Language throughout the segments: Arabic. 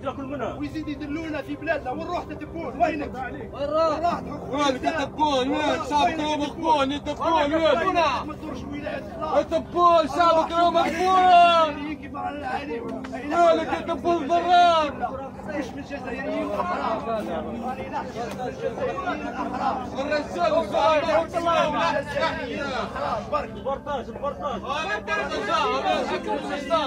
تاكل منها ويزيد يدلونا في بلادنا. وين روح تتبون؟ وينك؟ وين راح؟ وين تتبون؟ وين شابك مذبون يتبون وين؟ ما تدورش ولايات خلاص. يتبون شابك مذبون. كيف رانا عليهم؟ وينك يتبون ضرار؟ مش من الجزائريين الاحرار. راني نحكي من الجزائريين الاحرار. الرجال صاحب الجزائريين الاحرار. برك البرطاج البرطاج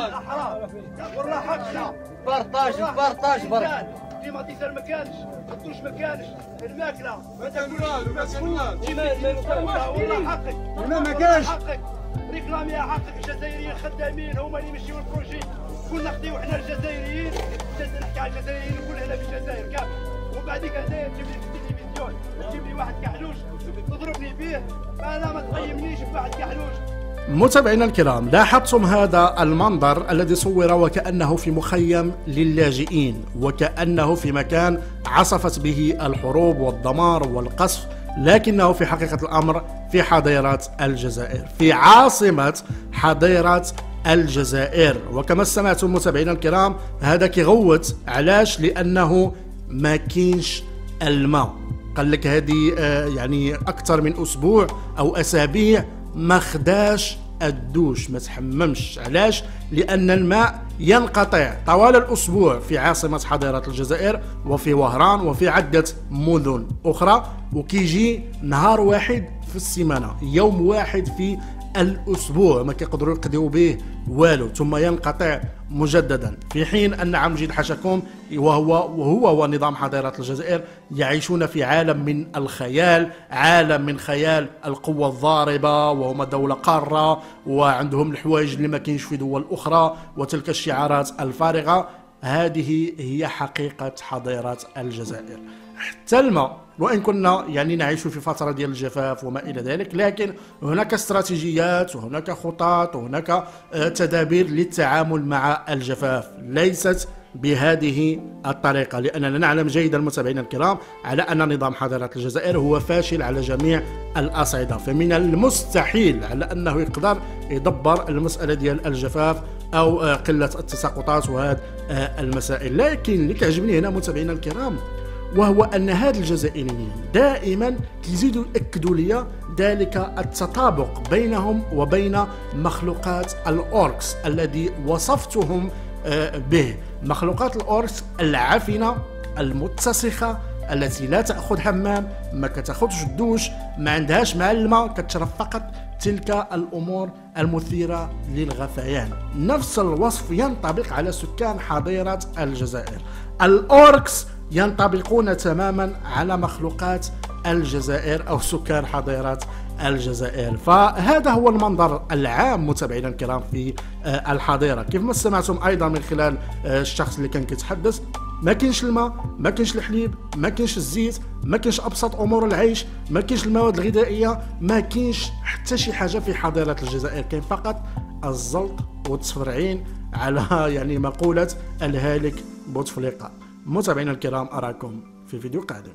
الاحرار. والله حقنا. برطاج برك. كليماتيزر ما كانش، الدوش ما كانش، الماكله ما تاكلوش ما تاكلوش. والله حقك. ما كانش. حقك. ريكلامي حقك. الجزائريين خدامين هما اللي يمشيو البروجي. كنا نخديو حنا الجزائريين. نحكي على الجزائريين كل هنا في الجزائر كامل. وبعديك هنايا تجيب لي في التلفزيون تجيب لي واحد كحلوش تضربني به. انا ما تقيمنيش بواحد كحلوش. متابعينا الكرام، لاحظتم هذا المنظر الذي صور وكأنه في مخيم للاجئين، وكأنه في مكان عصفت به الحروب والدمار والقصف، لكنه في حقيقة الأمر في حضيرة الجزائر، في عاصمة حضيرة الجزائر. وكما سمعتم متابعينا الكرام، هذا كيغوت علاش؟ لأنه ما كاينش الماء. قال لك هذه يعني أكثر من أسبوع أو أسابيع ما خداش الدوش، ما تحممش. علاش؟ لأن الماء ينقطع طوال الأسبوع في عاصمة حضيرة الجزائر وفي وهران وفي عدة مدن أخرى، وكيجي نهار واحد في السيمانة، يوم واحد في الأسبوع ما كيقدروا يقضيو به والو، ثم ينقطع مجددا. في حين أن عم نجيد حشكم وهو ونظام حضيرة الجزائر يعيشون في عالم من الخيال، عالم من خيال القوة الضاربة، وهم دولة قارة وعندهم الحوايج اللي ما كاينش في دول أخرى وتلك الشعارات الفارغة. هذه هي حقيقة حضيرة الجزائر. حتى الماء، وإن كنا يعني نعيش في فترة ديال الجفاف وما إلى ذلك، لكن هناك استراتيجيات وهناك خطط وهناك تدابير للتعامل مع الجفاف، ليست بهذه الطريقة، لأننا نعلم جيدا متابعينا الكرام على أن نظام حضارة الجزائر هو فاشل على جميع الأصعدة، فمن المستحيل على أنه يقدر يدبر المسألة ديال الجفاف أو قلة التساقطات وهذه المسائل. لكن اللي كيعجبني هنا متابعينا الكرام وهو أن هاد الجزائريين دائما كيزيدوا يأكدوا لي ذلك التطابق بينهم وبين مخلوقات الأوركس الذي وصفتهم به. مخلوقات الأوركس العفنة المتسخة التي لا تأخذ حمام، ما كتاخذش الدوش، ما عندهاش معلمة، كتشرب فقط تلك الأمور المثيرة للغثيان. نفس الوصف ينطبق على سكان حضيرة الجزائر. الأوركس ينطبقون تماما على مخلوقات الجزائر أو سكان حضيرة الجزائر. فهذا هو المنظر العام متابعينا الكرام في الحضيرة. كيف ما سمعتم أيضا من خلال الشخص اللي كان كيتحدث، ما كاينش الماء، ما كاينش الحليب، ما كاينش الزيت، ما كاينش ابسط امور العيش، ما كاينش المواد الغذائيه، ما كاينش حتى شي حاجه في حضيره الجزائر. كاين فقط الزلط والتفرعين على يعني مقوله الهالك بوتفليقه. متابعينا الكرام، اراكم في فيديو قادم.